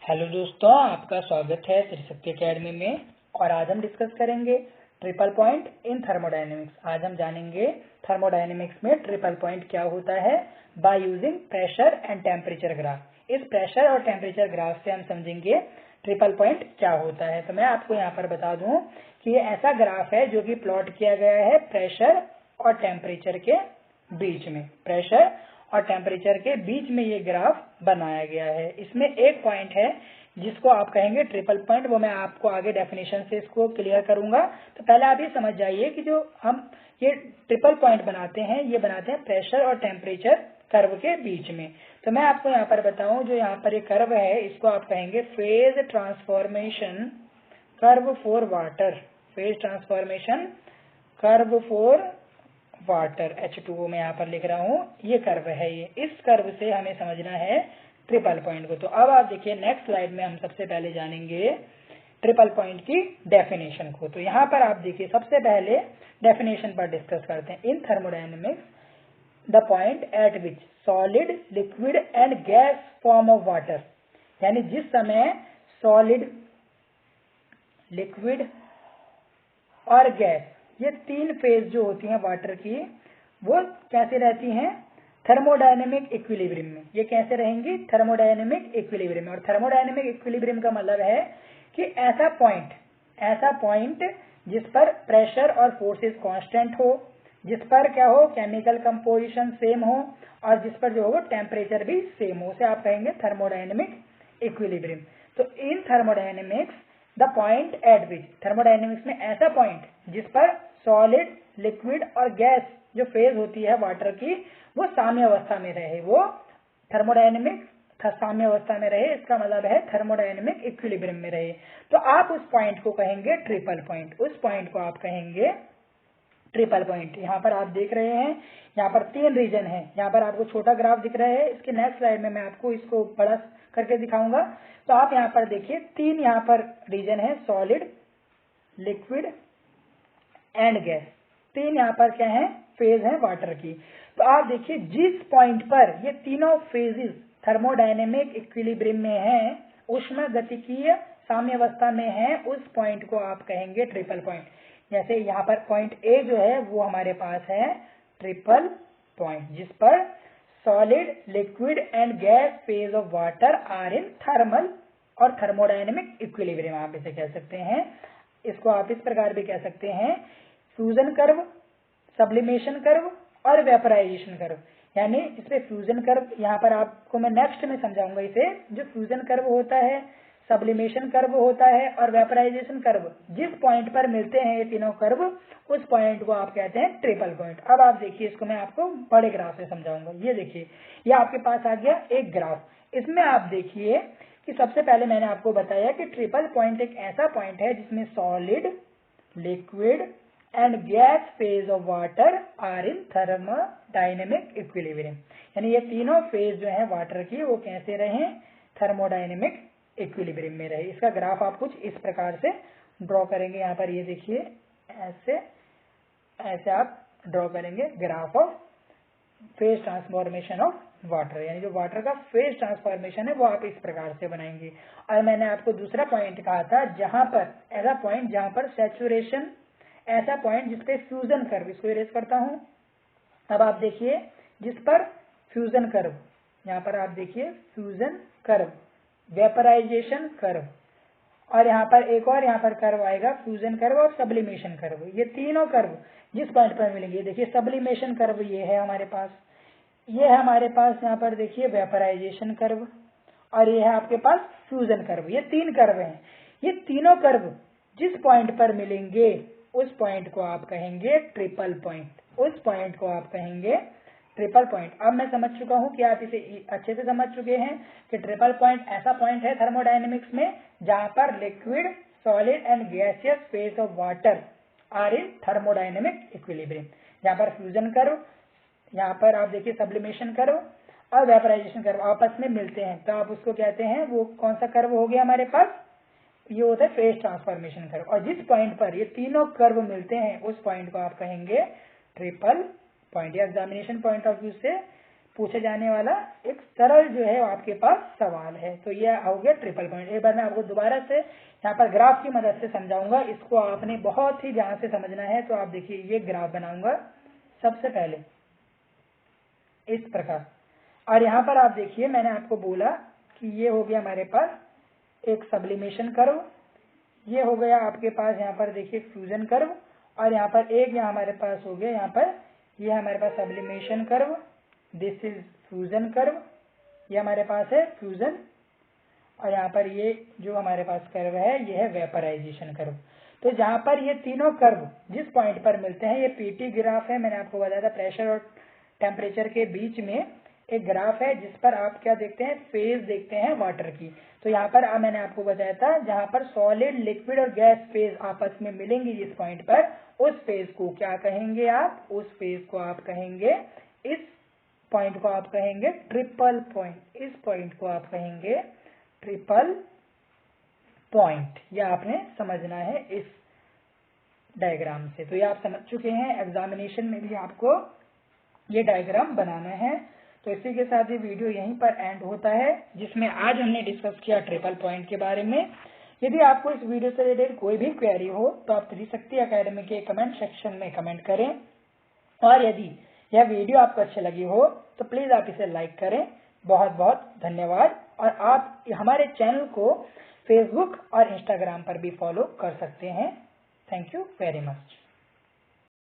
Hello दोस्तों, आपका स्वागत है त्रिशक्ति एकेडमी में। और आज हम डिस्कस करेंगे ट्रिपल पॉइंट इन थर्मोडायनेमिक्स। आज हम जानेंगे थर्मोडायनेमिक्स में ट्रिपल पॉइंट क्या होता है by using pressure and temperature graph. इस प्रेशर और टेम्परेचर ग्राफ से हम समझेंगे ट्रिपल पॉइंट क्या होता है। तो मैं आपको यहाँ पर बता दूं कि ये ऐसा ग्राफ है जो कि प्लॉट किया गया है प्रेशर और टेम्परेचर के बीच में। प्रेशर और टेम्परेचर के बीच में ये ग्राफ बनाया गया है। इसमें एक पॉइंट है जिसको आप कहेंगे ट्रिपल पॉइंट, वो मैं आपको आगे डेफिनेशन से इसको क्लियर करूंगा। तो पहले आप ये समझ जाइए कि जो हम ये ट्रिपल पॉइंट बनाते हैं, ये बनाते हैं प्रेशर और टेम्परेचर कर्व के बीच में। तो मैं आपको यहाँ पर बताऊं, जो यहाँ पर ये कर्व है इसको आप कहेंगे phase transformation curve for water. Phase transformation curve for water, H2O में यहाँ पर लिख रहा हूँ, ये कर्व है। ये इस कर्व से हमें समझना है ट्रिपल पॉइंट को। तो अब आप देखिए नेक्स्ट स्लाइड में हम सबसे पहले जानेंगे ट्रिपल पॉइंट की डेफिनेशन को। तो यहाँ पर आप देखिए सबसे पहले डेफिनेशन पर डिस्कस करते हैं। In thermodynamics the point at which solid, liquid and gas form of water, यानी जिस समय सॉलिड, लिक्विड और गैस, ये तीन फेज जो होती हैं वाटर की, वो कैसे रहती हैं? थर्मोडायनेमिक इक्विलिब्रियम में। ये कैसे रहेंगी? थर्मोडायनेमिक इक्विलिब्रियम में। और थर्मोडायनेमिक इक्विलिब्रियम का मतलब है कि ऐसा पॉइंट जिस पर प्रेशर और फोर्सेस कांस्टेंट हो, जिस पर क्या हो, केमिकल कंपोजिशन सेम हो, और जिस पर जो हो टेम्परेचर भी सेम हो, उसे आप कहेंगे थर्मोडायनेमिक इक्विलिब्रियम। तो in thermodynamics the point at which, thermodynamics में ऐसा पॉइंट जिस पर सॉलिड, लिक्विड और गैस जो फेज होती है वाटर की, वो साम्य अवस्था में रहे, वो थर्मोडायनेमिक साम्य अवस्था में रहे। इसका मतलब है थर्मोडायनेमिक इक्विलिब्रियम में रहे। तो आप उस पॉइंट को कहेंगे ट्रिपल पॉइंट। उस पॉइंट को आप कहेंगे ट्रिपल पॉइंट। यहाँ पर आप देख रहे हैं, यहाँ पर तीन रीजन है। यहाँ पर आपको छोटा ग्राफ दिख रहा है, इसके नेक्स्ट स्लाइड में मैं आपको इसको बड़ा करके दिखाऊंगा। तो आप यहाँ पर देखिए तीन यहाँ पर रीजन है, सॉलिड, लिक्विड एंड गैस। तीन यहाँ पर क्या है? फेज है वाटर की। तो आप देखिए जिस पॉइंट पर ये तीनों फेजेस थर्मोडायनेमिक इक्विलिब्रियम में है, उष्मा गतिकीय साम्य अवस्था में है, उस पॉइंट को आप कहेंगे ट्रिपल पॉइंट। जैसे यहाँ पर पॉइंट ए जो है वो हमारे पास है ट्रिपल पॉइंट, जिस पर solid, liquid and gas phase of water are in thermal और थर्मोडायनेमिक इक्विलिब्रियम आप इसे कह सकते हैं। इसको आप इस प्रकार भी कह सकते हैं फ्यूजन कर्व, सब्लिमेशन कर्व और वेपराइजेशन कर्व। यानी इसमें फ्यूजन कर्व, यहाँ पर आपको मैं नेक्स्ट में समझाऊंगा इसे। जो फ्यूजन कर्व होता है, सब्लिमेशन कर्व होता है और वेपराइजेशन कर्व, जिस पॉइंट पर मिलते हैं ये तीनों कर्व, उस पॉइंट को आप कहते हैं ट्रिपल पॉइंट। अब आप देखिए, इसको मैं आपको बड़े ग्राफ से समझाऊंगा। ये देखिए, ये आपके पास आ गया एक ग्राफ। इसमें आप देखिए कि सबसे पहले मैंने आपको बताया कि ट्रिपल पॉइंट एक ऐसा पॉइंट है जिसमें solid, liquid and gas phase of water are in thermodynamic equilibrium. यानी ये तीनों फेज जो है वाटर की, वो कैसे रहे? थर्मोडायनेमिक इक्विलिब्रियम में रहे। इसका ग्राफ आप कुछ इस प्रकार से ड्रॉ करेंगे। यहाँ पर ये देखिए, ऐसे आप ड्रॉ करेंगे graph of phase transformation of water. यानी जो वाटर का फेज ट्रांसफॉर्मेशन है वो आप इस प्रकार से बनाएंगे। और मैंने आपको दूसरा पॉइंट कहा था, जहां पर ऐसा पॉइंट जहां पर सैचुरेशन, ऐसा पॉइंट जिसपे फ्यूजन कर्व, इसको इरेज करता हूं। अब आप देखिए जिस पर फ्यूजन कर्व, यहाँ पर आप देखिए फ्यूजन कर्व, वेपराइजेशन कर्व, और यहाँ पर एक और यहाँ पर कर्व आएगा फ्यूजन कर्व और सब्लिमेशन कर्व। ये तीनों कर्व जिस पॉइंट पर मिलेंगे, देखिए सब्लिमेशन कर्व ये है हमारे पास, ये है हमारे पास यहाँ पर देखिए वेपराइजेशन कर्व, और ये है आपके पास फ्यूजन कर्व। ये तीन कर्व हैं। ये तीनों कर्व जिस पॉइंट पर मिलेंगे, उस पॉइंट को आप कहेंगे ट्रिपल पॉइंट। उस पॉइंट को आप कहेंगे ट्रिपल पॉइंट। अब मैं समझ चुका हूं कि आप इसे अच्छे से समझ चुके हैं कि ट्रिपल पॉइंट ऐसा पॉइंट है थर्मोडायनेमिक्स में जहां पर liquid, solid and gaseous phase of water are in thermodynamic equilibrium. यहाँ पर फ्यूजन कर्व, यहाँ पर आप देखिए सब्लिमेशन कर्व और वेपराइजेशन कर्व आपस में मिलते हैं, तो आप उसको कहते हैं, वो कौन सा कर्व हो गया हमारे पास? ये होता है फेज ट्रांसफॉर्मेशन कर्व। और जिस पॉइंट पर ये तीनों कर्व मिलते हैं, उस पॉइंट को आप कहेंगे ट्रिपल पॉइंट। या एग्जामिनेशन पॉइंट ऑफ व्यू से पूछे जाने वाला एक सरल जो है आपके पास सवाल है। तो ये हो गया ट्रिपल पॉइंट। एक बार मैं आपको दोबारा से यहाँ पर ग्राफ की मदद से समझाऊंगा। इसको आपने बहुत ही ध्यान से समझना है। तो आप देखिए, ये ग्राफ बनाऊंगा सबसे पहले इस प्रकार, और यहाँ पर आप देखिए मैंने आपको बोला कि ये हो गया हमारे पास एक सब्लिमेशन कर्व, ये हो गया आपके पास यहाँ पर देखिए फ्यूजन कर्व, और यहाँ पर एक यहाँ हमारे पास हो गया यहाँ पर ये हमारे पास sublimation curve, this is fusion curve, ये हमारे पास है फ्यूजन, और यहाँ पर ये जो हमारे पास कर्व है ये है वेपराइजेशन कर्व। तो जहाँ पर ये तीनों कर्व जिस पॉइंट पर मिलते हैं, ये पीटी ग्राफ है, मैंने आपको बताया था प्रेशर और टेम्परेचर के बीच में एक ग्राफ है जिस पर आप क्या देखते हैं, फेज देखते हैं वाटर की। तो यहाँ पर मैंने आपको बताया था जहाँ पर सॉलिड, लिक्विड और गैस फेज आपस में मिलेंगी जिस पॉइंट पर, उस फेज को क्या कहेंगे आप, उस फेज को आप कहेंगे, इस पॉइंट को आप कहेंगे ट्रिपल पॉइंट, इस पॉइंट को आप कहेंगे ट्रिपल पॉइंट। यह आपने समझना है इस डायग्राम से। तो ये आप समझ चुके हैं, एग्जामिनेशन में भी आपको ये डायग्राम बनाना है। तो इसी के साथ ये वीडियो यहीं पर एंड होता है, जिसमें आज हमने डिस्कस किया ट्रिपल पॉइंट के बारे में। यदि आपको इस वीडियो से रिलेटेड कोई भी क्वेरी हो तो आप त्रिशक्ति एकेडमी के कमेंट सेक्शन में कमेंट करें, और यदि यह वीडियो आपको अच्छी लगी हो तो प्लीज आप इसे लाइक करें। बहुत बहुत धन्यवाद। और आप हमारे चैनल को फेसबुक और इंस्टाग्राम पर भी फॉलो कर सकते हैं। Thank you very much.